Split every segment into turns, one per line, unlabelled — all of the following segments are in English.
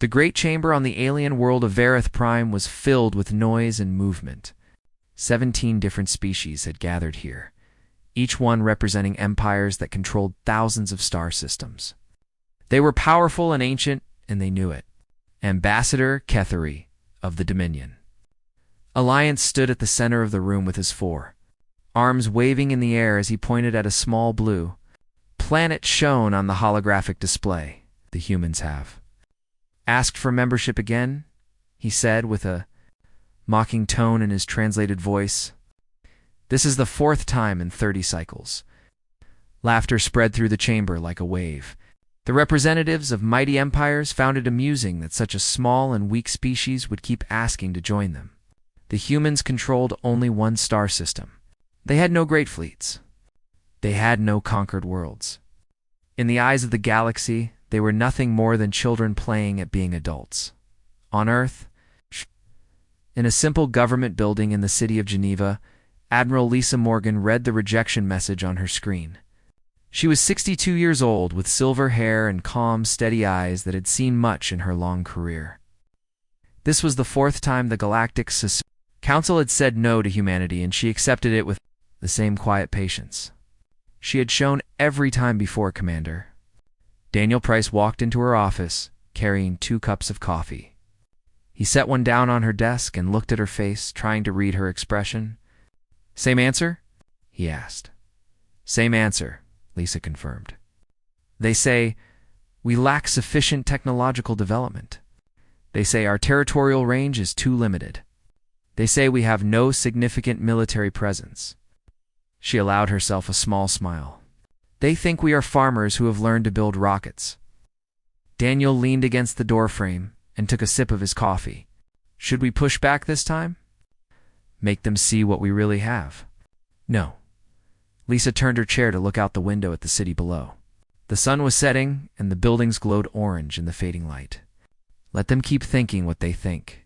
The great chamber on the alien world of Vareth Prime was filled with noise and movement. 17 different species had gathered here, each one representing empires that controlled thousands of star systems. They were powerful and ancient, and they knew it. Ambassador Ketheri of the Dominion. Alliance stood at the center of the room with his four arms waving in the air as he pointed at a small blue planet shown on the holographic display the humans have. "Asked for membership again?" he said with a mocking tone in his translated voice. "This is the 4th time in 30 cycles." Laughter spread through the chamber like a wave. The representatives of mighty empires found it amusing that such a small and weak species would keep asking to join them. The humans controlled only one star system. They had no great fleets. They had no conquered worlds. In the eyes of the galaxy, they were nothing more than children playing at being adults. On Earth, in a simple government building in the city of Geneva, Admiral Lisa Morgan read the rejection message on her screen. She was 62 years old, with silver hair and calm, steady eyes that had seen much in her long career. This was the 4th time the Galactic Council had said no to humanity, and she accepted it with the same quiet patience she had shown every time before, Commander. Daniel Price walked into her office, carrying 2 cups of coffee. He set one down on her desk and looked at her face, trying to read her expression. "Same answer?" he asked. "Same answer," Lisa confirmed. "They say we lack sufficient technological development. They say our territorial range is too limited. They say we have no significant military presence." She allowed herself a small smile. "They think we are farmers who have learned to build rockets." Daniel leaned against the doorframe and took a sip of his coffee. "Should we push back this time? Make them see what we really have?" "No." Lisa turned her chair to look out the window at the city below. The sun was setting, and the buildings glowed orange in the fading light. "Let them keep thinking what they think.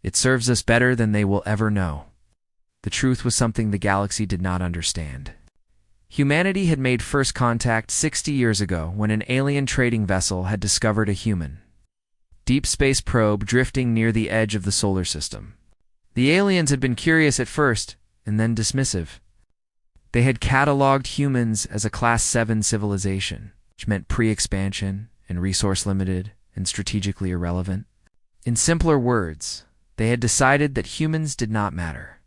It serves us better than they will ever know." The truth was something the galaxy did not understand. Humanity had made first contact 60 years ago when an alien trading vessel had discovered a human deep space probe drifting near the edge of the solar system. The aliens had been curious at first, and then dismissive. They had catalogued humans as a Class 7 civilization, which meant pre-expansion and resource-limited and strategically irrelevant. In simpler words, they had decided that humans did not matter.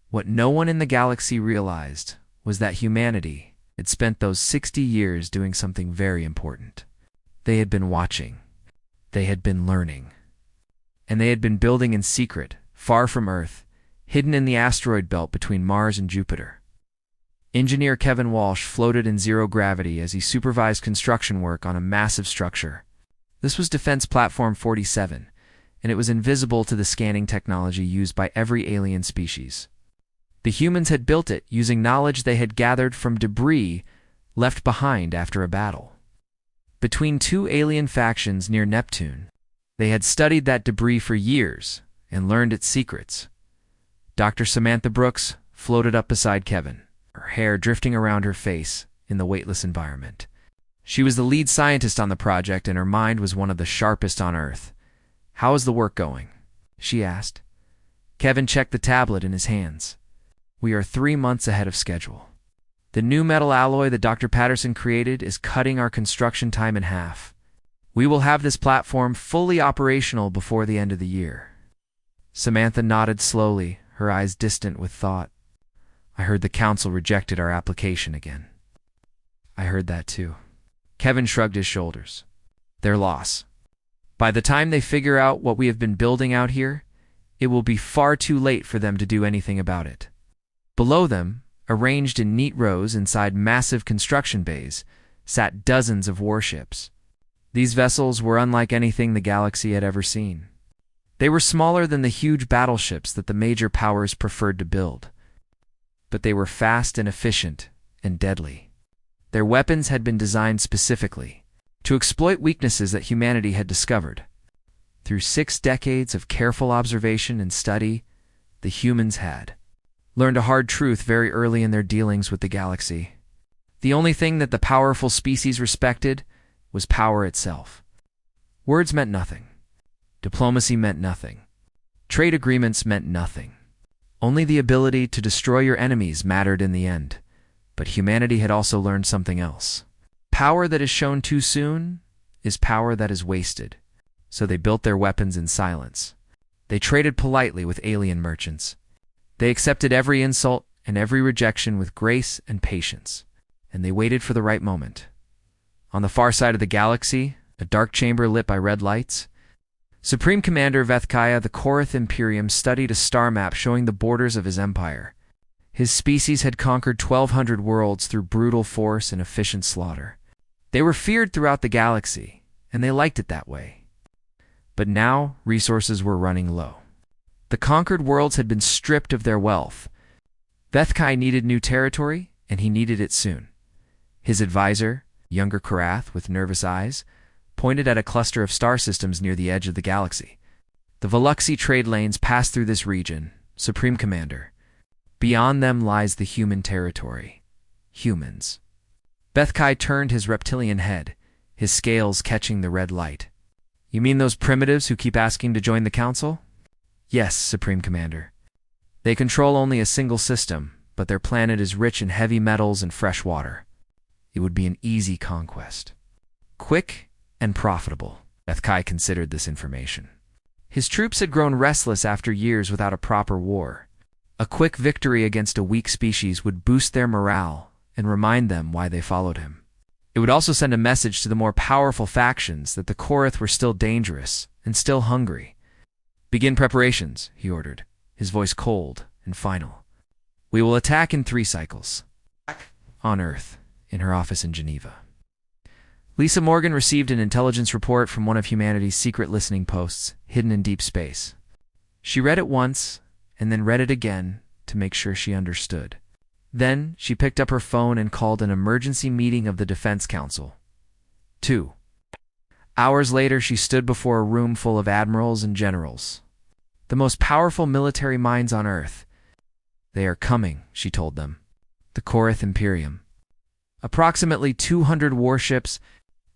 What no one in the galaxy realized was that humanity had spent those 60 years doing something very important. They had been watching. They had been learning. And they had been building in secret, far from Earth, hidden in the asteroid belt between Mars and Jupiter. Engineer Kevin Walsh floated in zero gravity as he supervised construction work on a massive structure. This was Defense Platform 47, and it was invisible to the scanning technology used by every alien species. The humans had built it using knowledge they had gathered from debris left behind after a battle. Between 2 alien factions near Neptune, they had studied that debris for years and learned its secrets. Dr. Samantha Brooks floated up beside Kevin, her hair drifting around her face in the weightless environment. She was the lead scientist on the project, and her mind was one of the sharpest on Earth. "How is the work going?" she asked. Kevin checked the tablet in his hands. "We are 3 months ahead of schedule. The new metal alloy that Dr. Patterson created is cutting our construction time in half. We will have this platform fully operational before the end of the year." Samantha nodded slowly, her eyes distant with thought. "I heard the council rejected our application again." "I heard that too." Kevin shrugged his shoulders. "Their loss. By the time they figure out what we have been building out here, it will be far too late for them to do anything about it." Below them, arranged in neat rows inside massive construction bays, sat dozens of warships. These vessels were unlike anything the galaxy had ever seen. They were smaller than the huge battleships that the major powers preferred to build. But they were fast and efficient and deadly. Their weapons had been designed specifically to exploit weaknesses that humanity had discovered. Through 6 decades of careful observation and study, the humans had learned a hard truth very early in their dealings with the galaxy. The only thing that the powerful species respected was power itself. Words meant nothing. Diplomacy meant nothing. Trade agreements meant nothing. Only the ability to destroy your enemies mattered in the end. But humanity had also learned something else. Power that is shown too soon is power that is wasted. So they built their weapons in silence. They traded politely with alien merchants. They accepted every insult and every rejection with grace and patience. And they waited for the right moment. On the far side of the galaxy, a dark chamber lit by red lights, Supreme Commander Vethkaya the Korath Imperium studied a star map showing the borders of his empire. His species had conquered 1,200 worlds through brutal force and efficient slaughter. They were feared throughout the galaxy, and they liked it that way. But now, resources were running low. The conquered worlds had been stripped of their wealth. Vethkai needed new territory, and he needed it soon. His advisor, younger Korath with nervous eyes, pointed at a cluster of star systems near the edge of the galaxy. The Veluxy trade lanes pass through this region, Supreme Commander. Beyond them lies the human territory. Humans. Vethkai turned his reptilian head, his scales catching the red light. You mean those primitives who keep asking to join the council? Yes, Supreme Commander. They control only a single system, but their planet is rich in heavy metals and fresh water. It would be an easy conquest. Quick and profitable. Vethkai considered this information. His troops had grown restless after years without a proper war. A quick victory against a weak species would boost their morale and remind them why they followed him. It would also send a message to the more powerful factions that the Korath were still dangerous and still hungry. Begin preparations, he ordered, his voice cold and final. We will attack in 3 cycles. On Earth, in her office in Geneva. Lisa Morgan received an intelligence report from one of humanity's secret listening posts, hidden in deep space. She read it once, and then read it again to make sure she understood. Then she picked up her phone and called an emergency meeting of the Defense Council. 2 hours later, she stood before a room full of admirals and generals, the most powerful military minds on Earth. They are coming, she told them. The Korath Imperium. Approximately 200 warships.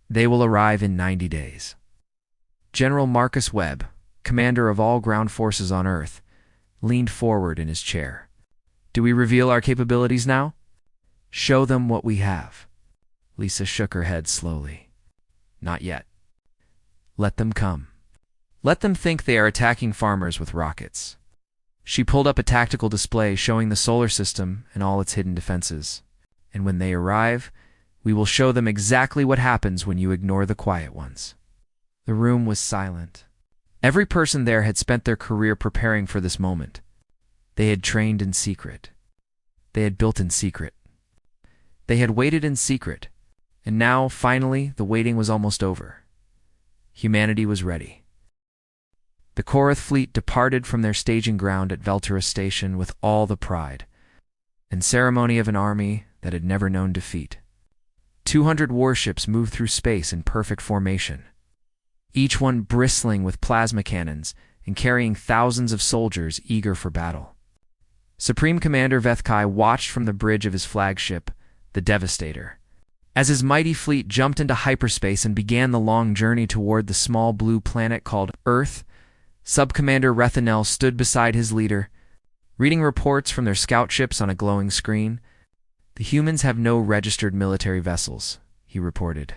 They will arrive in 90 days. General Marcus Webb, commander of all ground forces on Earth, leaned forward in his chair. Do we reveal our capabilities now? Show them what we have. Lisa shook her head slowly. Not yet. Let them come. Let them think they are attacking farmers with rockets. She pulled up a tactical display showing the solar system and all its hidden defenses. And when they arrive, we will show them exactly what happens when you ignore the quiet ones. The room was silent. Every person there had spent their career preparing for this moment. They had trained in secret. They had built in secret. They had waited in secret. And now, finally, the waiting was almost over. Humanity was ready. The Korath fleet departed from their staging ground at Veltura Station with all the pride and ceremony of an army that had never known defeat. 200 warships moved through space in perfect formation, each one bristling with plasma cannons and carrying thousands of soldiers eager for battle. Supreme Commander Vethkai watched from the bridge of his flagship, the Devastator, as his mighty fleet jumped into hyperspace and began the long journey toward the small blue planet called Earth. Sub-Commander Rethanel stood beside his leader, reading reports from their scout ships on a glowing screen. The humans have no registered military vessels, he reported.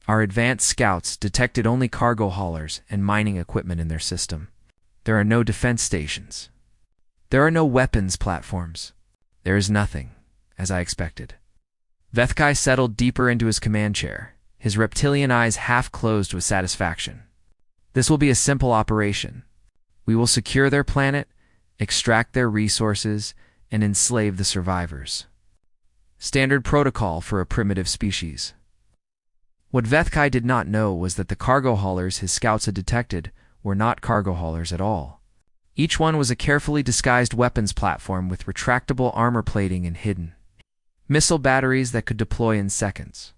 Our advanced scouts detected only cargo haulers and mining equipment in their system. There are no defense stations. There are no weapons platforms. There is nothing, as I expected. Vethkai settled deeper into his command chair, his reptilian eyes half closed with satisfaction. This will be a simple operation. We will secure their planet, extract their resources, and enslave the survivors. Standard protocol for a primitive species. What Vethkai did not know was that the cargo haulers his scouts had detected were not cargo haulers at all. Each one was a carefully disguised weapons platform with retractable armor plating and hidden missile batteries that could deploy in seconds.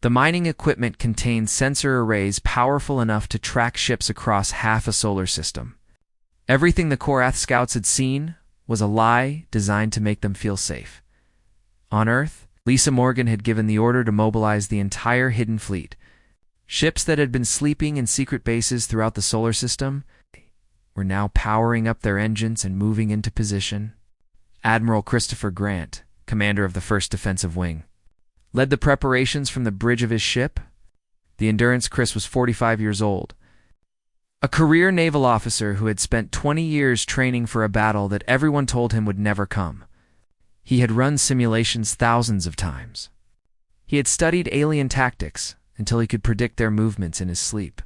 The mining equipment contained sensor arrays powerful enough to track ships across half a solar system. Everything the Korath scouts had seen was a lie designed to make them feel safe. On Earth, Lisa Morgan had given the order to mobilize the entire hidden fleet. Ships that had been sleeping in secret bases throughout the solar system were now powering up their engines and moving into position. Admiral Christopher Grant, commander of the 1st Defensive Wing, led the preparations from the bridge of his ship. The Endurance Chris was 45 years old, a career naval officer who had spent 20 years training for a battle that everyone told him would never come. He had run simulations thousands of times. He had studied alien tactics until he could predict their movements in his sleep.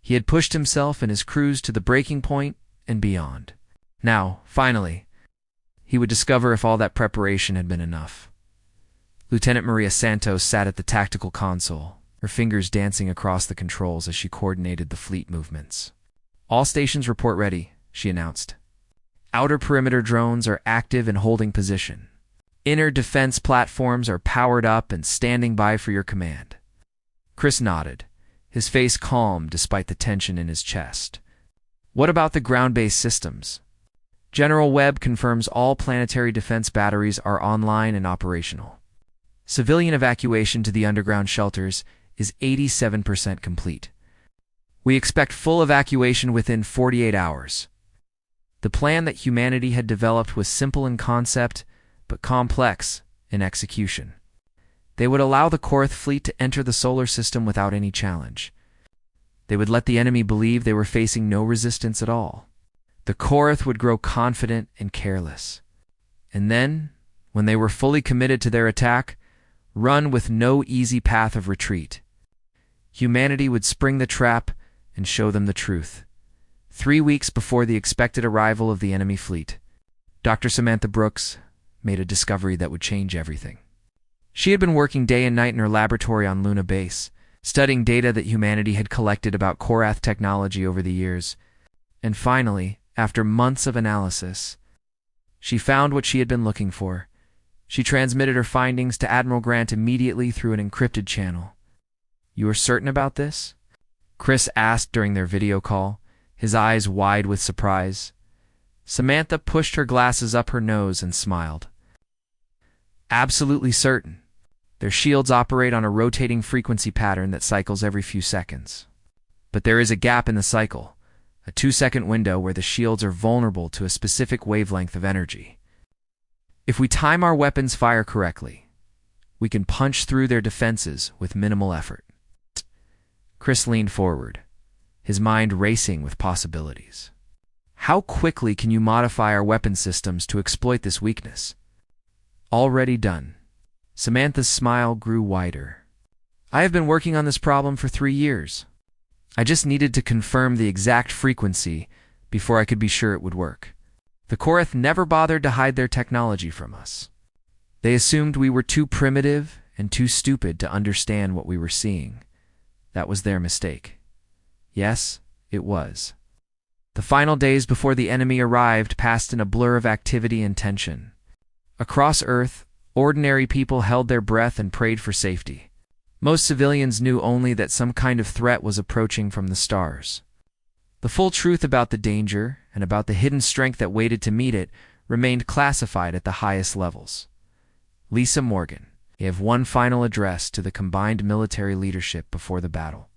He had pushed himself and his crews to the breaking point and beyond. Now, finally, he would discover if all that preparation had been enough. Lieutenant Maria Santos sat at the tactical console, her fingers dancing across the controls as she coordinated the fleet movements. "All stations report ready," she announced. "Outer perimeter drones are active and holding position. Inner defense platforms are powered up and standing by for your command." Chris nodded, his face calm despite the tension in his chest. "What about the ground-based systems?" "General Webb confirms all planetary defense batteries are online and operational. Civilian evacuation to the underground shelters is 87% complete. We expect full evacuation within 48 hours. The plan that humanity had developed was simple in concept, but complex in execution. They would allow the Korth fleet to enter the solar system without any challenge. They would let the enemy believe they were facing no resistance at all. The Korth would grow confident and careless. And then, when they were fully committed to their attack, run with no easy path of retreat. Humanity would spring the trap and show them the truth. 3 weeks before the expected arrival of the enemy fleet, Dr. Samantha Brooks made a discovery that would change everything. She had been working day and night in her laboratory on Luna Base, studying data that humanity had collected about Korath technology over the years. And finally, after months of analysis, she found what she had been looking for. She transmitted her findings to Admiral Grant immediately through an encrypted channel. "You are certain about this?" Chris asked during their video call, his eyes wide with surprise. Samantha pushed her glasses up her nose and smiled. "Absolutely certain. Their shields operate on a rotating frequency pattern that cycles every few seconds. But there is a gap in the cycle, a 2-second window where the shields are vulnerable to a specific wavelength of energy. If we time our weapons fire correctly, we can punch through their defenses with minimal effort." Chris leaned forward, his mind racing with possibilities. "How quickly can you modify our weapon systems to exploit this weakness?" "Already done." Samantha's smile grew wider. "I have been working on this problem for 3 years. I just needed to confirm the exact frequency before I could be sure it would work. The Korth never bothered to hide their technology from us. They assumed we were too primitive and too stupid to understand what we were seeing. That was their mistake." Yes, it was. The final days before the enemy arrived passed in a blur of activity and tension. Across Earth, ordinary people held their breath and prayed for safety. Most civilians knew only that some kind of threat was approaching from the stars. The full truth about the danger and about the hidden strength that waited to meet it remained classified at the highest levels. Lisa Morgan gave one final address to the combined military leadership before the battle.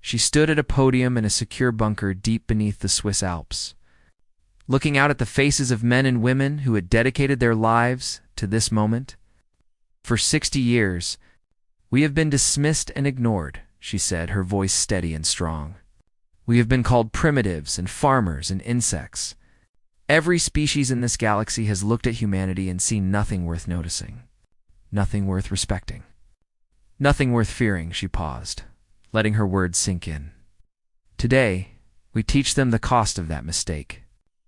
She stood at a podium in a secure bunker deep beneath the Swiss Alps, looking out at the faces of men and women who had dedicated their lives to this moment. "For 60 years, we have been dismissed and ignored," she said, her voice steady and strong. "We have been called primitives and farmers and insects. Every species in this galaxy has looked at humanity and seen nothing worth noticing, nothing worth respecting, nothing worth fearing." She paused, letting her words sink in. "Today, we teach them the cost of that mistake.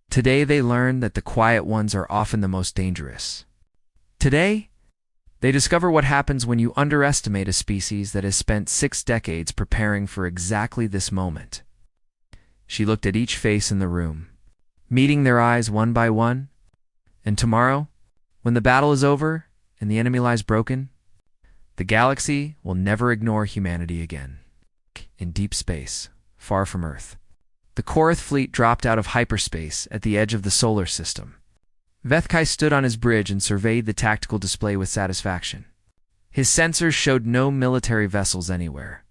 Today they learn that the quiet ones are often the most dangerous. Today, they discover what happens when you underestimate a species that has spent 6 decades preparing for exactly this moment." She looked at each face in the room, meeting their eyes one by one. "And tomorrow, when the battle is over and the enemy lies broken, the galaxy will never ignore humanity again." In deep space, far from Earth, the Korth fleet dropped out of hyperspace at the edge of the solar system. Vethkai stood on his bridge and surveyed the tactical display with satisfaction. His sensors showed no military vessels anywhere.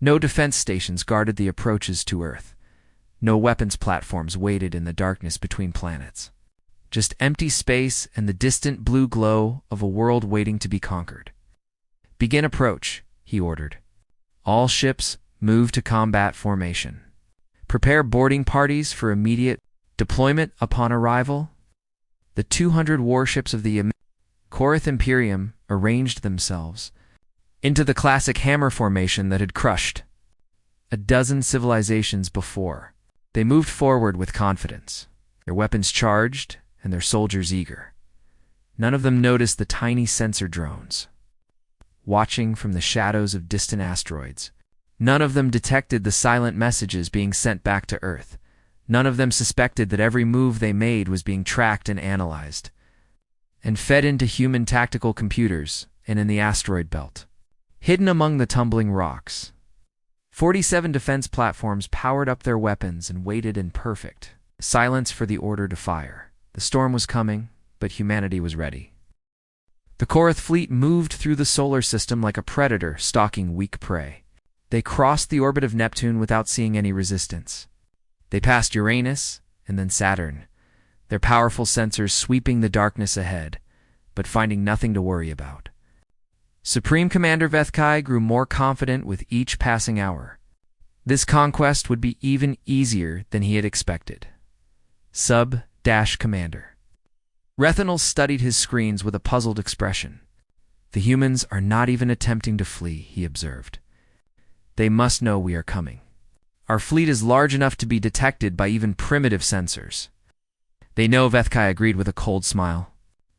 No defense stations guarded the approaches to Earth. No weapons platforms waited in the darkness between planets. Just empty space and the distant blue glow of a world waiting to be conquered. "Begin approach," he ordered. "All ships move to combat formation. Prepare boarding parties for immediate deployment upon arrival." The 200 warships of the Korath Imperium arranged themselves into the classic hammer formation that had crushed a dozen civilizations before. They moved forward with confidence, their weapons charged and their soldiers eager. None of them noticed the tiny sensor drones, watching from the shadows of distant asteroids. None of them detected the silent messages being sent back to Earth. None of them suspected that every move they made was being tracked and analyzed, and fed into human tactical computers and in the asteroid belt. Hidden among the tumbling rocks, 47 defense platforms powered up their weapons and waited in perfect silence for the order to fire. The storm was coming, but humanity was ready. The Korath fleet moved through the solar system like a predator stalking weak prey. They crossed the orbit of Neptune without seeing any resistance. They passed Uranus and then Saturn, their powerful sensors sweeping the darkness ahead, but finding nothing to worry about. Supreme Commander Vethkai grew more confident with each passing hour. This conquest would be even easier than he had expected. Sub-Commander. Rethanol studied his screens with a puzzled expression. "The humans are not even attempting to flee," he observed. "They must know we are coming. Our fleet is large enough to be detected by even primitive sensors." "They know," Vethkai agreed with a cold smile.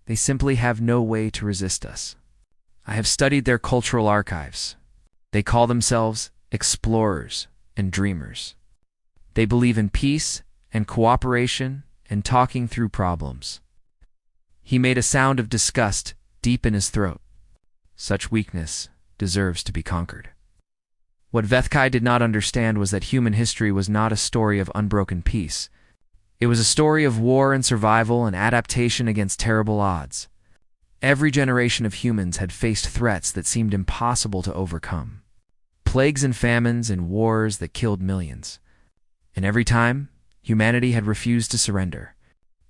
"They simply have no way to resist us. I have studied their cultural archives. They call themselves explorers and dreamers. They believe in peace and cooperation and talking through problems." He made a sound of disgust deep in his throat. Such weakness deserves to be conquered. What Vethkai did not understand was that human history was not a story of unbroken peace. It was a story of war and survival and adaptation against terrible odds. Every generation of humans had faced threats that seemed impossible to overcome. Plagues and famines and wars that killed millions. And every time, humanity had refused to surrender.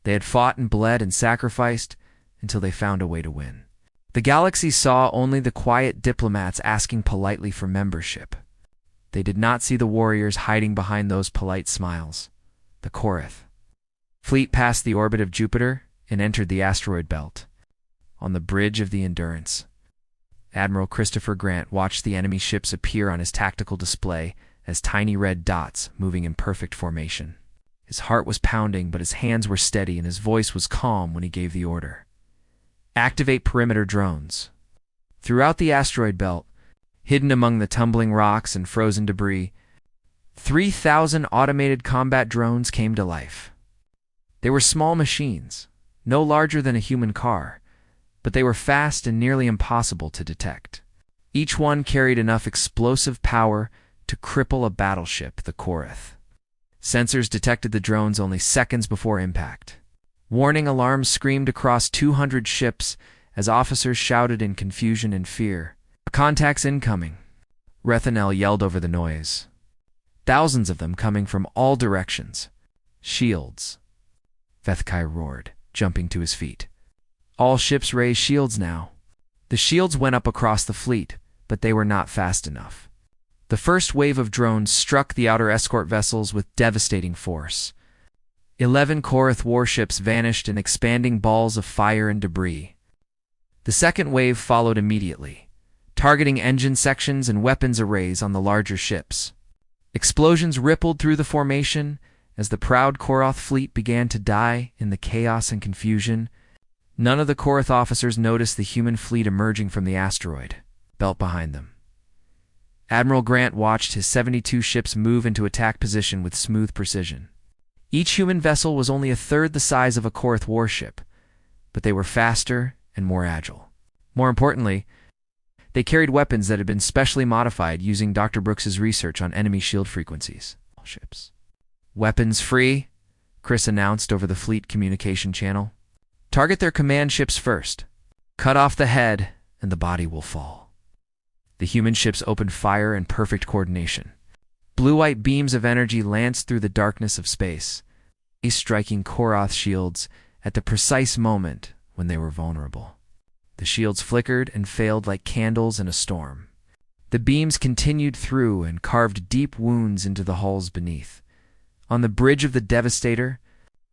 They had fought and bled and sacrificed until they found a way to win. The galaxy saw only the quiet diplomats asking politely for membership. They did not see the warriors hiding behind those polite smiles. The Korath fleet passed the orbit of Jupiter and entered the asteroid belt. On the bridge of the Endurance, Admiral Christopher Grant watched the enemy ships appear on his tactical display as tiny red dots moving in perfect formation. His heart was pounding, but his hands were steady and his voice was calm when he gave the order. "Activate perimeter drones." Throughout the asteroid belt, hidden among the tumbling rocks and frozen debris, 3,000 automated combat drones came to life. They were small machines, no larger than a human car, but they were fast and nearly impossible to detect. Each one carried enough explosive power to cripple a battleship, the Korath. Sensors detected the drones only seconds before impact. Warning alarms screamed across 200 ships as officers shouted in confusion and fear. "Contacts incoming." Rethanel yelled over the noise. Thousands of them coming from all directions. "Shields," Vethkai roared, jumping to his feet. "All ships raise shields now." The shields went up across the fleet, but they were not fast enough. The first wave of drones struck the outer escort vessels with devastating force. 11 Korath warships vanished in expanding balls of fire and debris. The second wave followed immediately, targeting engine sections and weapons arrays on the larger ships. Explosions rippled through the formation as the proud Korath fleet began to die in the chaos and confusion. None of the Korath officers noticed the human fleet emerging from the asteroid belt behind them. Admiral Grant watched his 72 ships move into attack position with smooth precision. Each human vessel was only a third the size of a Korath warship, but they were faster and more agile. More importantly, they carried weapons that had been specially modified using Dr. Brooks's research on enemy shield frequencies. Ships. "Weapons free," Chris announced over the fleet communication channel. "Target their command ships first. Cut off the head, and the body will fall." The human ships opened fire in perfect coordination. Blue-white beams of energy lanced through the darkness of space, striking Koroth shields at the precise moment when they were vulnerable. The shields flickered and failed like candles in a storm. The beams continued through and carved deep wounds into the hulls beneath. On the bridge of the Devastator,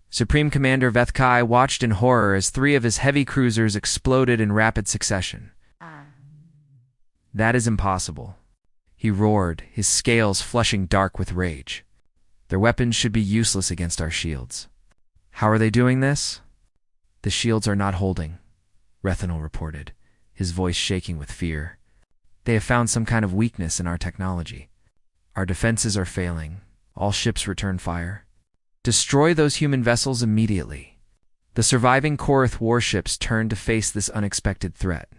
Supreme Commander Vethkai watched in horror as 3 of his heavy cruisers exploded in rapid succession. "That is impossible," he roared, his scales flushing dark with rage. "Their weapons should be useless against our shields." "How are they doing this?" "The shields are not holding," Rethinol reported, his voice shaking with fear. "They have found some kind of weakness in our technology. Our defenses are failing. All ships return fire. Destroy those human vessels immediately." The surviving Koroth warships turned to face this unexpected threat.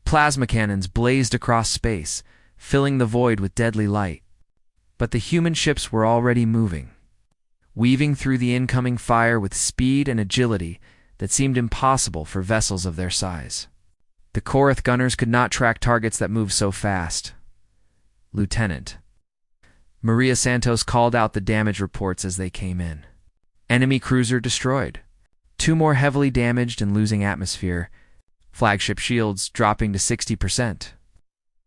Plasma cannons blazed across space, filling the void with deadly light. But the human ships were already moving, weaving through the incoming fire with speed and agility that seemed impossible for vessels of their size. The Koroth gunners could not track targets that moved so fast. "Lieutenant," Maria Santos called out the damage reports as they came in. "Enemy cruiser destroyed. 2 more heavily damaged and losing atmosphere. Flagship shields dropping to 60%.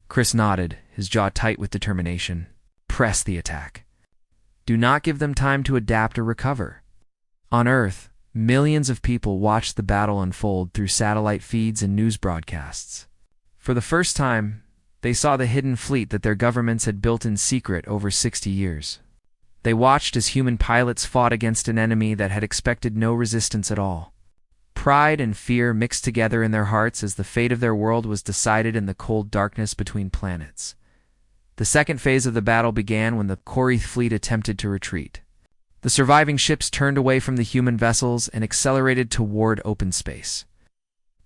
Chris nodded, his jaw tight with determination. "Press the attack. Do not give them time to adapt or recover." On Earth, millions of people watched the battle unfold through satellite feeds and news broadcasts. For the first time, they saw the hidden fleet that their governments had built in secret over 60 years. They watched as human pilots fought against an enemy that had expected no resistance at all. Pride and fear mixed together in their hearts as the fate of their world was decided in the cold darkness between planets. The second phase of the battle began when the Koroth fleet attempted to retreat. The surviving ships turned away from the human vessels and accelerated toward open space,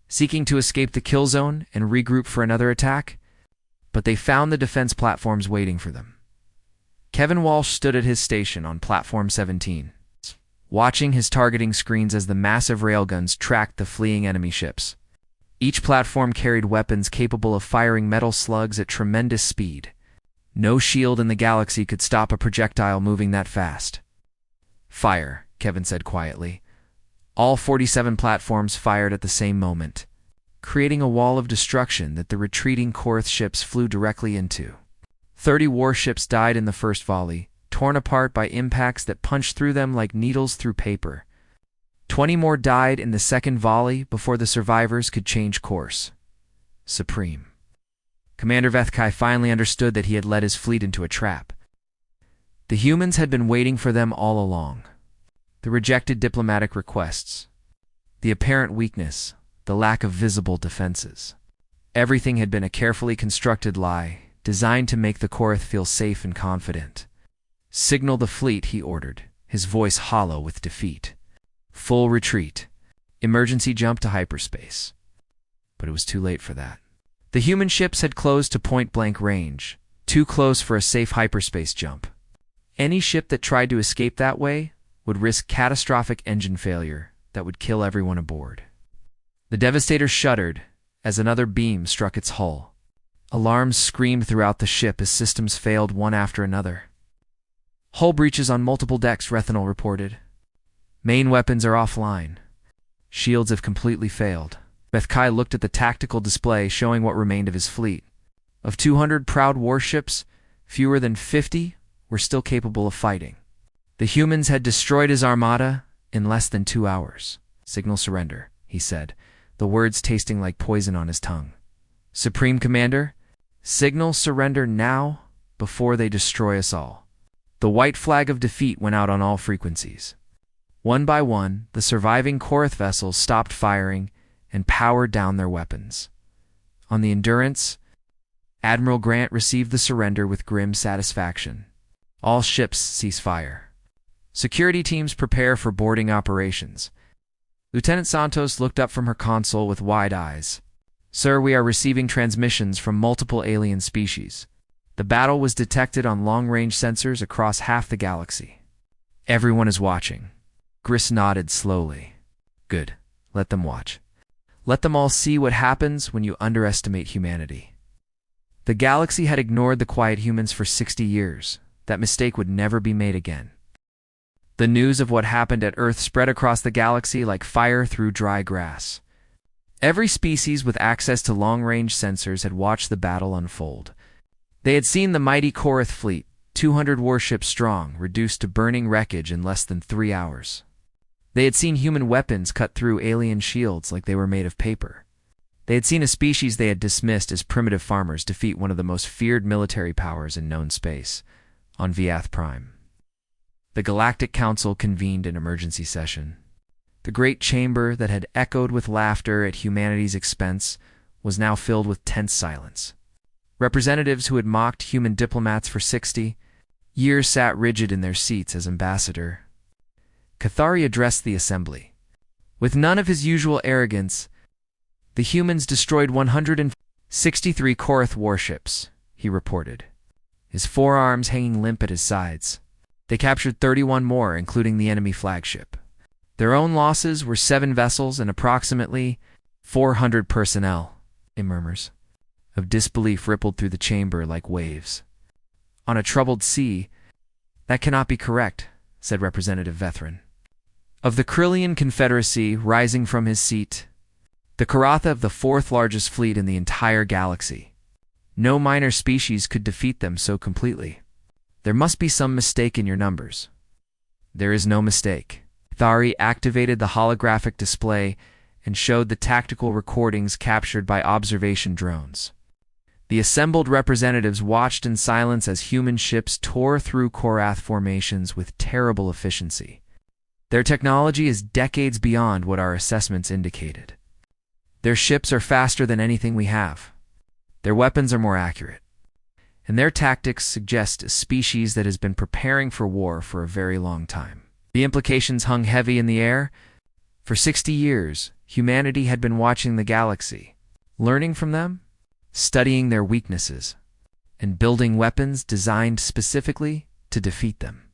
seeking to escape the kill zone and regroup for another attack, but they found the defense platforms waiting for them. Kevin Walsh stood at his station on Platform 17, watching his targeting screens as the massive railguns tracked the fleeing enemy ships. Each platform carried weapons capable of firing metal slugs at tremendous speed. No shield in the galaxy could stop a projectile moving that fast. "Fire," Kevin said quietly. All 47 platforms fired at the same moment, creating a wall of destruction that the retreating Koroth ships flew directly into. 30 warships died in the first volley, torn apart by impacts that punched through them like needles through paper. 20 more died in the second volley before the survivors could change course. Supreme Commander Vethkai finally understood that he had led his fleet into a trap. The humans had been waiting for them all along. The rejected diplomatic requests, the apparent weakness, the lack of visible defenses. Everything had been a carefully constructed lie, designed to make the Koroth feel safe and confident. "Signal the fleet," he ordered, his voice hollow with defeat. "Full retreat. Emergency jump to hyperspace." But it was too late for that. The human ships had closed to point-blank range, too close for a safe hyperspace jump. Any ship that tried to escape that way would risk catastrophic engine failure that would kill everyone aboard. The Devastator shuddered as another beam struck its hull. Alarms screamed throughout the ship as systems failed one after another. "Hull breaches on multiple decks," Rethinol reported. "Main weapons are offline. Shields have completely failed." Vethkai looked at the tactical display showing what remained of his fleet. Of 200 proud warships, fewer than 50 were still capable of fighting. The humans had destroyed his armada in less than 2 hours. "Signal surrender," he said, the words tasting like poison on his tongue. "Supreme Commander, signal surrender now before they destroy us all." The white flag of defeat went out on all frequencies. One by one, the surviving Koroth vessels stopped firing and powered down their weapons. On the Endurance, Admiral Grant received the surrender with grim satisfaction. "All ships cease fire. Security teams prepare for boarding operations." Lieutenant Santos looked up from her console with wide eyes. "Sir, we are receiving transmissions from multiple alien species. The battle was detected on long-range sensors across half the galaxy." "Everyone is watching." Gris nodded slowly. "Good. Let them watch. Let them all see what happens when you underestimate humanity." The galaxy had ignored the quiet humans for 60 years. That mistake would never be made again. The news of what happened at Earth spread across the galaxy like fire through dry grass. Every species with access to long-range sensors had watched the battle unfold. They had seen the mighty Korath fleet, 200 warships strong, reduced to burning wreckage in less than 3 hours. They had seen human weapons cut through alien shields like they were made of paper. They had seen a species they had dismissed as primitive farmers defeat one of the most feared military powers in known space, on Viath Prime. The Galactic Council convened an emergency session. The great chamber that had echoed with laughter at humanity's expense was now filled with tense silence. Representatives who had mocked human diplomats for 60 years sat rigid in their seats as ambassador. Cathari addressed the assembly. With none of his usual arrogance, the humans destroyed 163 Korath warships, he reported, his forearms hanging limp at his sides. They captured 31 more, including the enemy flagship. Their own losses were 7 vessels and approximately 400 personnel. Murmurs of disbelief rippled through the chamber like waves. On a troubled sea, that cannot be correct, said Representative Vethrin. Of the Krillian Confederacy, rising from his seat, the Karatha of the 4th largest fleet in the entire galaxy. No minor species could defeat them so completely. There must be some mistake in your numbers. There is no mistake. Thari activated the holographic display and showed the tactical recordings captured by observation drones. The assembled representatives watched in silence as human ships tore through Korath formations with terrible efficiency. Their technology is decades beyond what our assessments indicated. Their ships are faster than anything we have. Their weapons are more accurate. And their tactics suggest a species that has been preparing for war for a very long time. The implications hung heavy in the air. For 60 years, humanity had been watching the galaxy, learning from them, studying their weaknesses, and building weapons designed specifically to defeat them.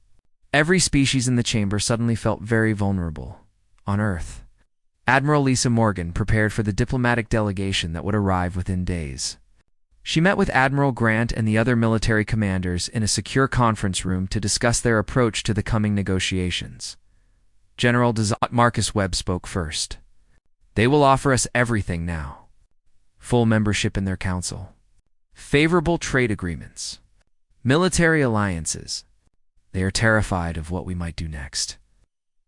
Every species in the chamber suddenly felt very vulnerable. On Earth, Admiral Lisa Morgan prepared for the diplomatic delegation that would arrive within days. She met with Admiral Grant and the other military commanders in a secure conference room to discuss their approach to the coming negotiations. General Dazat Marcus Webb spoke first. They will offer us everything now. Full membership in their council. Favorable trade agreements. Military alliances. They are terrified of what we might do next.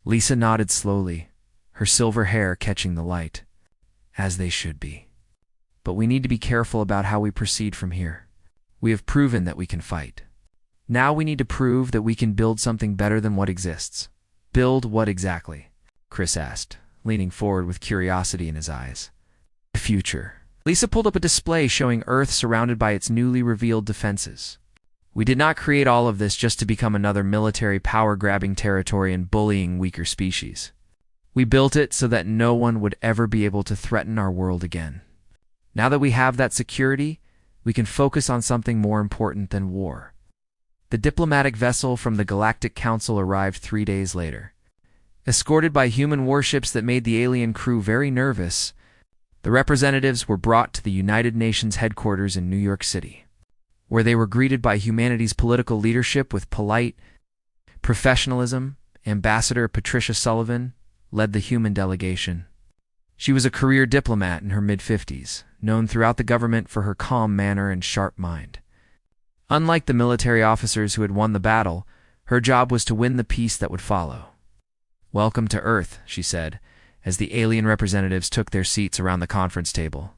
Lisa nodded slowly, her silver hair catching the light, as they should be. But we need to be careful about how we proceed from here. We have proven that we can fight. Now we need to prove that we can build something better than what exists. Build what exactly? Chris asked, leaning forward with curiosity in his eyes. The future. Lisa pulled up a display showing Earth surrounded by its newly revealed defenses. We did not create all of this just to become another military power-grabbing territory and bullying weaker species. We built it so that no one would ever be able to threaten our world again. Now that we have that security, we can focus on something more important than war. The diplomatic vessel from the Galactic Council arrived 3 days later. Escorted by human warships that made the alien crew very nervous, the representatives were brought to the United Nations headquarters in New York City, where they were greeted by humanity's political leadership with polite professionalism. Ambassador Patricia Sullivan led the human delegation. She was a career diplomat in her mid-50s, known throughout the government for her calm manner and sharp mind. Unlike the military officers who had won the battle, her job was to win the peace that would follow. "Welcome to Earth," she said, as the alien representatives took their seats around the conference table.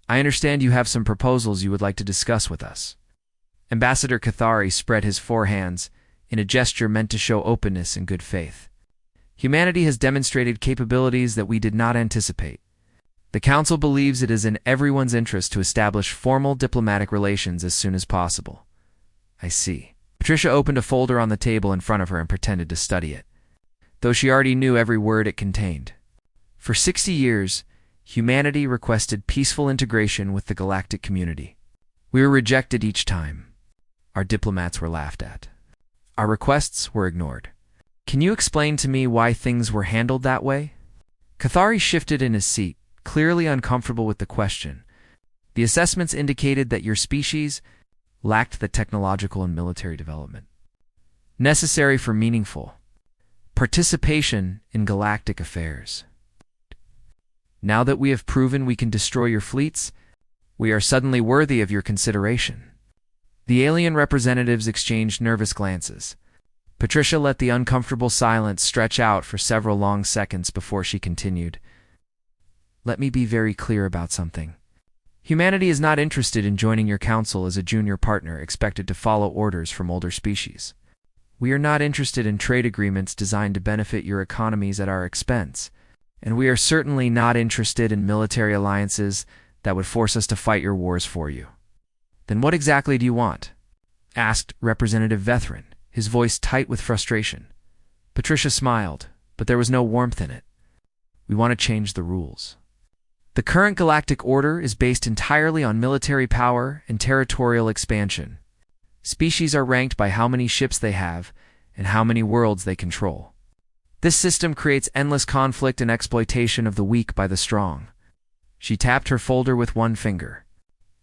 "I understand you have some proposals you would like to discuss with us." Ambassador Cathari spread his 4 hands in a gesture meant to show openness and good faith. Humanity has demonstrated capabilities that we did not anticipate. The Council believes it is in everyone's interest to establish formal diplomatic relations as soon as possible. I see. Patricia opened a folder on the table in front of her and pretended to study it, though she already knew every word it contained. For 60 years, humanity requested peaceful integration with the galactic community. We were rejected each time. Our diplomats were laughed at. Our requests were ignored. Can you explain to me why things were handled that way? Cathari shifted in his seat, clearly uncomfortable with the question. The assessments indicated that your species lacked the technological and military development necessary for meaningful participation in galactic affairs. Now that we have proven we can destroy your fleets, we are suddenly worthy of your consideration. The alien representatives exchanged nervous glances. Patricia let the uncomfortable silence stretch out for several long seconds before she continued. Let me be very clear about something. Humanity is not interested in joining your council as a junior partner expected to follow orders from older species. We are not interested in trade agreements designed to benefit your economies at our expense, and we are certainly not interested in military alliances that would force us to fight your wars for you. Then what exactly do you want? Asked Representative Vethrin, his voice tight with frustration. Patricia smiled, but there was no warmth in it. We want to change the rules. The current galactic order is based entirely on military power and territorial expansion. Species are ranked by how many ships they have and how many worlds they control. This system creates endless conflict and exploitation of the weak by the strong. She tapped her folder with one finger.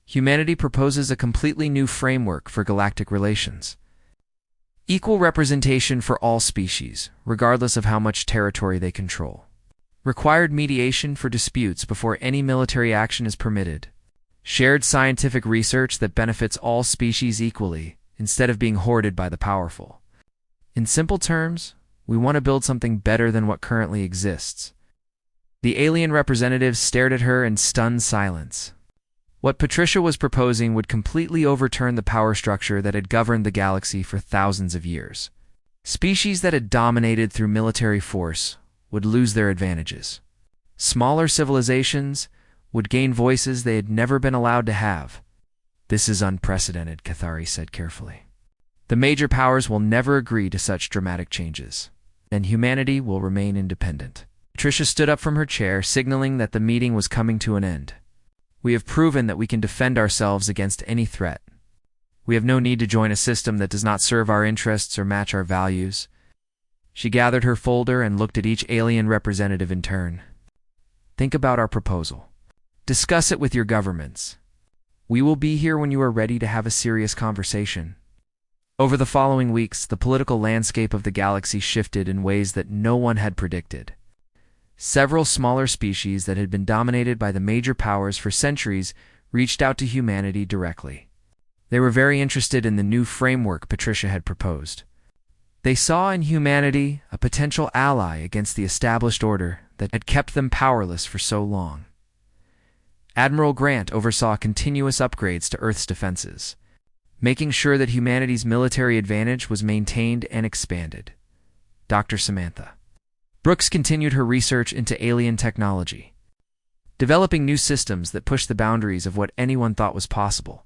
Humanity proposes a completely new framework for galactic relations. Equal representation for all species, regardless of how much territory they control. Required mediation for disputes before any military action is permitted. Shared scientific research that benefits all species equally, instead of being hoarded by the powerful. In simple terms, we want to build something better than what currently exists. The alien representatives stared at her in stunned silence. What Patricia was proposing would completely overturn the power structure that had governed the galaxy for thousands of years. Species that had dominated through military force would lose their advantages. Smaller civilizations would gain voices they had never been allowed to have. This is unprecedented, Cathari said carefully. The major powers will never agree to such dramatic changes, and humanity will remain independent. Patricia stood up from her chair, signaling that the meeting was coming to an end. We have proven that we can defend ourselves against any threat. We have no need to join a system that does not serve our interests or match our values. She gathered her folder and looked at each alien representative in turn. Think about our proposal. Discuss it with your governments. We will be here when you are ready to have a serious conversation. Over the following weeks, the political landscape of the galaxy shifted in ways that no one had predicted. Several smaller species that had been dominated by the major powers for centuries reached out to humanity directly. They were very interested in the new framework Patricia had proposed. They saw in humanity a potential ally against the established order that had kept them powerless for so long. Admiral Grant oversaw continuous upgrades to Earth's defenses, making sure that humanity's military advantage was maintained and expanded. Dr. Samantha Brooks continued her research into alien technology, developing new systems that pushed the boundaries of what anyone thought was possible.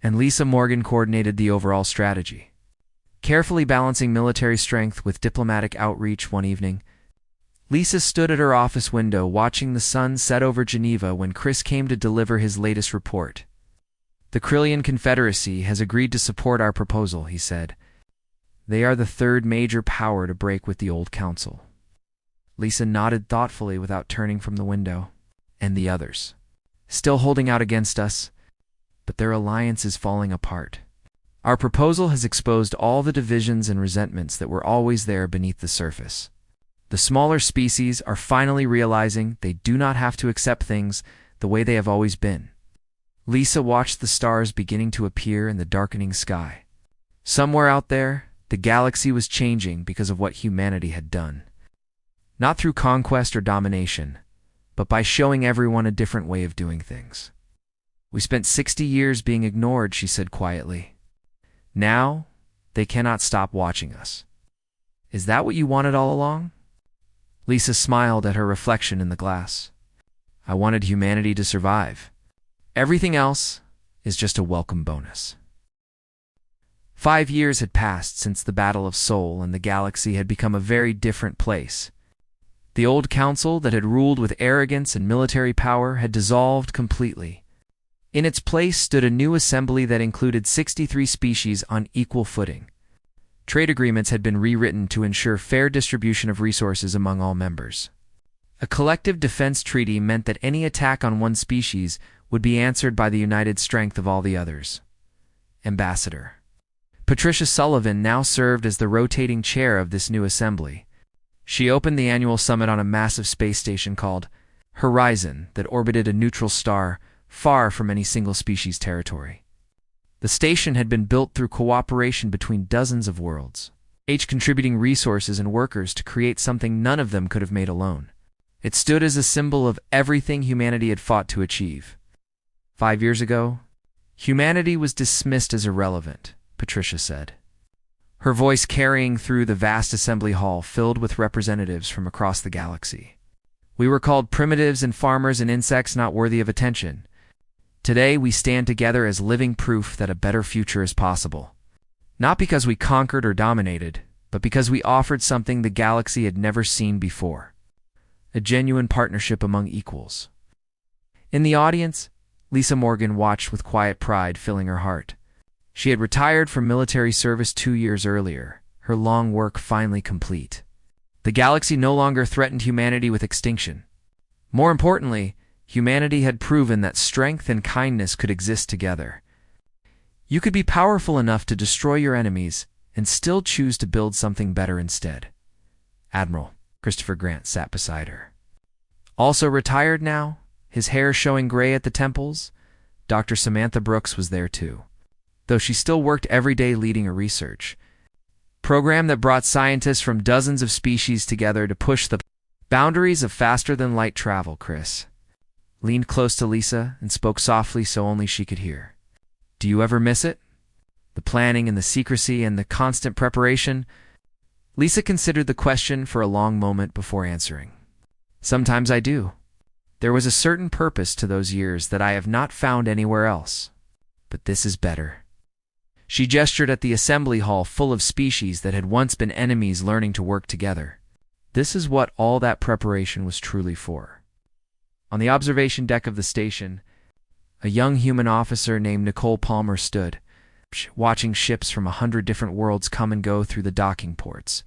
And Lisa Morgan coordinated the overall strategy, carefully balancing military strength with diplomatic outreach. One evening, Lisa stood at her office window watching the sun set over Geneva when Chris came to deliver his latest report. The Krillian Confederacy has agreed to support our proposal, he said. They are the third major power to break with the old council. Lisa nodded thoughtfully without turning from the window. And the others, still holding out against us, but their alliance is falling apart. Our proposal has exposed all the divisions and resentments that were always there beneath the surface. The smaller species are finally realizing they do not have to accept things the way they have always been. Lisa watched the stars beginning to appear in the darkening sky. Somewhere out there, the galaxy was changing because of what humanity had done. Not through conquest or domination, but by showing everyone a different way of doing things. We spent 60 years being ignored, she said quietly. Now, they cannot stop watching us. Is that what you wanted all along? Lisa smiled at her reflection in the glass. I wanted humanity to survive. Everything else is just a welcome bonus. 5 years had passed since the Battle of Sol, and the galaxy had become a very different place. The old council that had ruled with arrogance and military power had dissolved completely. In its place stood a new assembly that included 63 species on equal footing. Trade agreements had been rewritten to ensure fair distribution of resources among all members. A collective defense treaty meant that any attack on one species would be answered by the united strength of all the others. Ambassador Patricia Sullivan now served as the rotating chair of this new assembly. She opened the annual summit on a massive space station called Horizon that orbited a neutral star far from any single species' territory. The station had been built through cooperation between dozens of worlds, each contributing resources and workers to create something none of them could have made alone. It stood as a symbol of everything humanity had fought to achieve. 5 years ago, humanity was dismissed as irrelevant, Patricia said, her voice carrying through the vast assembly hall filled with representatives from across the galaxy. We were called primitives and farmers and insects not worthy of attention. Today we stand together as living proof that a better future is possible. Not because we conquered or dominated, but because we offered something the galaxy had never seen before. A genuine partnership among equals. In the audience, Lisa Morgan watched with quiet pride filling her heart. She had retired from military service 2 years earlier, her long work finally complete. The galaxy no longer threatened humanity with extinction. More importantly, humanity had proven that strength and kindness could exist together. You could be powerful enough to destroy your enemies and still choose to build something better instead. Admiral Christopher Grant sat beside her. Also retired now, his hair showing gray at the temples, Dr. Samantha Brooks was there too, though she still worked every day leading a research program that brought scientists from dozens of species together to push the boundaries of faster-than-light travel. Chris leaned close to Lisa and spoke softly so only she could hear. Do you ever miss it? The planning and the secrecy and the constant preparation? Lisa considered the question for a long moment before answering. Sometimes I do. There was a certain purpose to those years that I have not found anywhere else. But this is better. She gestured at the assembly hall full of species that had once been enemies learning to work together. This is what all that preparation was truly for. On the observation deck of the station, a young human officer named Nicole Palmer stood, watching ships from 100 different worlds come and go through the docking ports.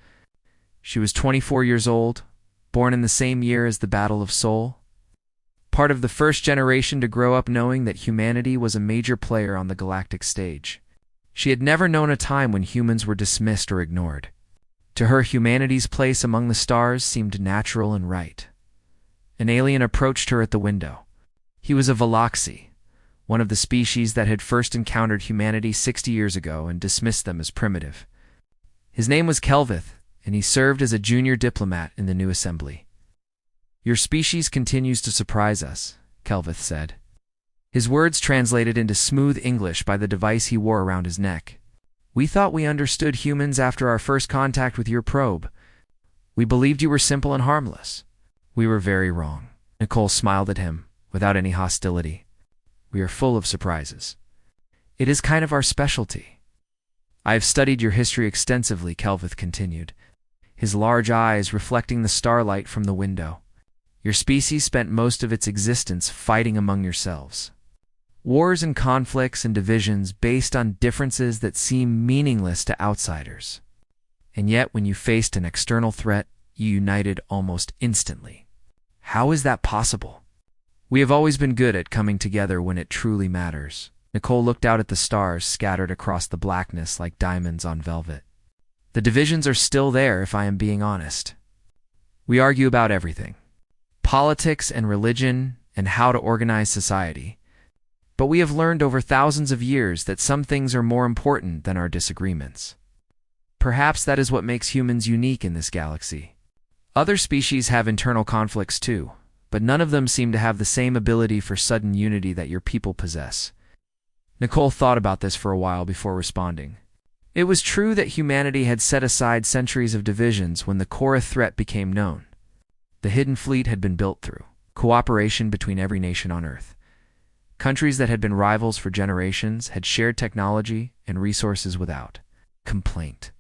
She was 24 years old, born in the same year as the Battle of Seoul, part of the first generation to grow up knowing that humanity was a major player on the galactic stage. She had never known a time when humans were dismissed or ignored. To her, humanity's place among the stars seemed natural and right. An alien approached her at the window. He was a Veloxi, one of the species that had first encountered humanity 60 years ago and dismissed them as primitive. His name was Kelvith, and he served as a junior diplomat in the new assembly. Your species continues to surprise us, Kelvith said. His words translated into smooth English by the device he wore around his neck. We thought we understood humans after our first contact with your probe. We believed you were simple and harmless. We were very wrong. Nicole smiled at him, without any hostility. We are full of surprises. It is kind of our specialty. I have studied your history extensively, Kelvith continued, his large eyes reflecting the starlight from the window. Your species spent most of its existence fighting among yourselves. Wars and conflicts and divisions based on differences that seem meaningless to outsiders. And yet, when you faced an external threat, you united almost instantly. How is that possible? We have always been good at coming together when it truly matters. Nicole looked out at the stars scattered across the blackness like diamonds on velvet. The divisions are still there, if I am being honest. We argue about everything. Politics and religion and how to organize society. But we have learned over thousands of years that some things are more important than our disagreements. Perhaps that is what makes humans unique in this galaxy. Other species have internal conflicts too, but none of them seem to have the same ability for sudden unity that your people possess. Nicole thought about this for a while before responding. It was true that humanity had set aside centuries of divisions when the core threat became known. The Hidden Fleet had been built through cooperation between every nation on Earth. Countries that had been rivals for generations had shared technology and resources without complaint.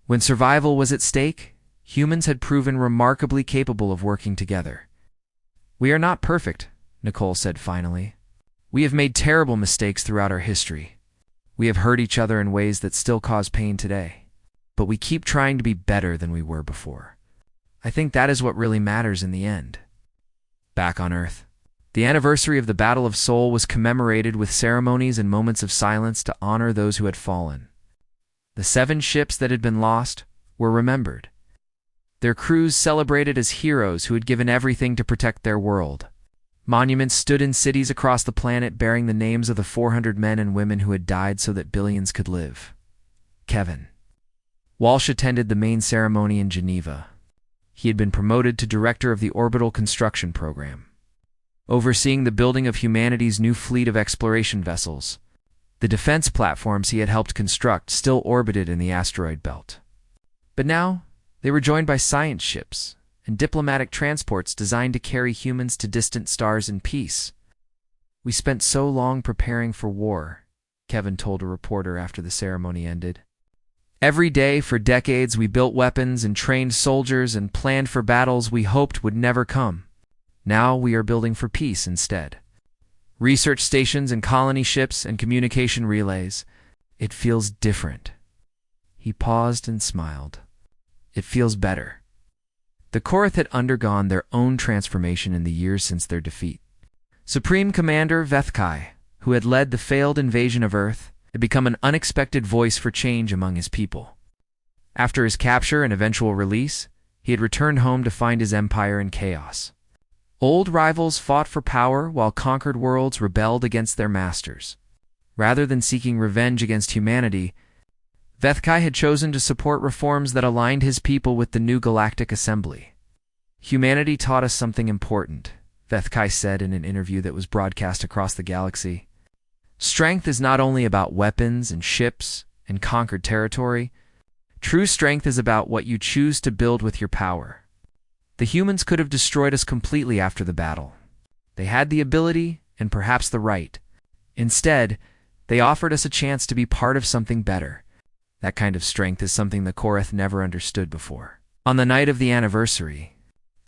When survival was at stake, humans had proven remarkably capable of working together. We are not perfect, Nicole said finally. We have made terrible mistakes throughout our history. We have hurt each other in ways that still cause pain today. But we keep trying to be better than we were before. I think that is what really matters in the end. back on Earth. The anniversary of the Battle of Seoul was commemorated with ceremonies and moments of silence to honor those who had fallen. The 7 ships that had been lost were remembered. Their crews celebrated as heroes who had given everything to protect their world. Monuments stood in cities across the planet bearing the names of the 400 men and women who had died so that billions could live. Kevin Walsh attended the main ceremony in Geneva. He had been promoted to director of the Orbital Construction Program, overseeing the building of humanity's new fleet of exploration vessels. The defense platforms he had helped construct still orbited in the asteroid belt. But now, they were joined by science ships and diplomatic transports designed to carry humans to distant stars in peace. "We spent so long preparing for war," Kevin told a reporter after the ceremony ended. "Every day for decades we built weapons and trained soldiers and planned for battles we hoped would never come. Now we are building for peace instead. Research stations and colony ships and communication relays. It feels different." He paused and smiled. "It feels better." The Korath had undergone their own transformation in the years since their defeat. Supreme Commander Vethkai, who had led the failed invasion of Earth, had become an unexpected voice for change among his people. After his capture and eventual release, he had returned home to find his empire in chaos. Old rivals fought for power while conquered worlds rebelled against their masters. Rather than seeking revenge against humanity, Vethkai had chosen to support reforms that aligned his people with the new Galactic Assembly. "Humanity taught us something important," Vethkai said in an interview that was broadcast across the galaxy. "Strength is not only about weapons and ships and conquered territory. True strength is about what you choose to build with your power. The humans could have destroyed us completely after the battle. They had the ability and perhaps the right. Instead, they offered us a chance to be part of something better. That kind of strength is something the Korath never understood before." On the night of the anniversary,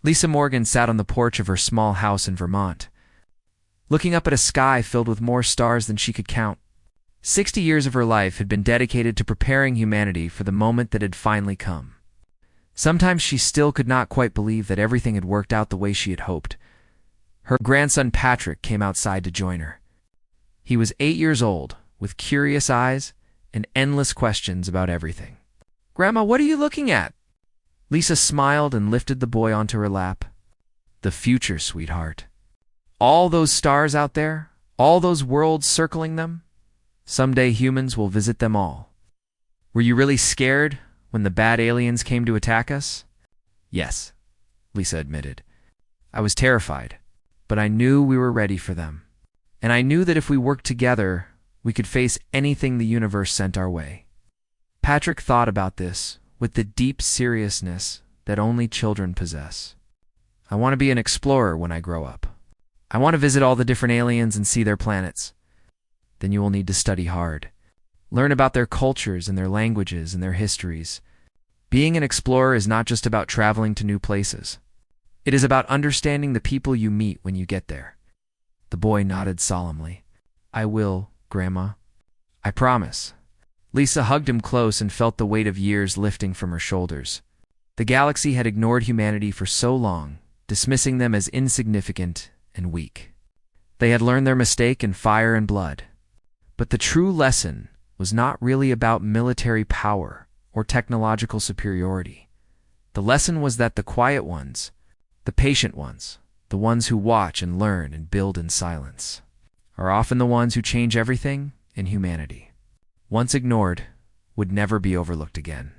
Lisa Morgan sat on the porch of her small house in Vermont, looking up at a sky filled with more stars than she could count. 60 years of her life had been dedicated to preparing humanity for the moment that had finally come. Sometimes she still could not quite believe that everything had worked out the way she had hoped. Her grandson Patrick came outside to join her. He was 8 years old, with curious eyes and endless questions about everything. "Grandma, what are you looking at?" Lisa smiled and lifted the boy onto her lap. "The future, sweetheart. All those stars out there, all those worlds circling them. Someday humans will visit them all." "Were you really scared when the bad aliens came to attack us?" "Yes," Lisa admitted. "I was terrified, but I knew we were ready for them. And I knew that if we worked together, we could face anything the universe sent our way." Patrick thought about this with the deep seriousness that only children possess. "I want to be an explorer when I grow up. I want to visit all the different aliens and see their planets." "Then you will need to study hard. Learn about their cultures and their languages and their histories. Being an explorer is not just about traveling to new places. It is about understanding the people you meet when you get there." The boy nodded solemnly. "I will, Grandma. I promise." Lisa hugged him close and felt the weight of years lifting from her shoulders. The galaxy had ignored humanity for so long, dismissing them as insignificant and weak. They had learned their mistake in fire and blood. But the true lesson was not really about military power or technological superiority. The lesson was that the quiet ones, the patient ones, the ones who watch and learn and build in silence, are often the ones who change everything in humanity. Once ignored, would never be overlooked again.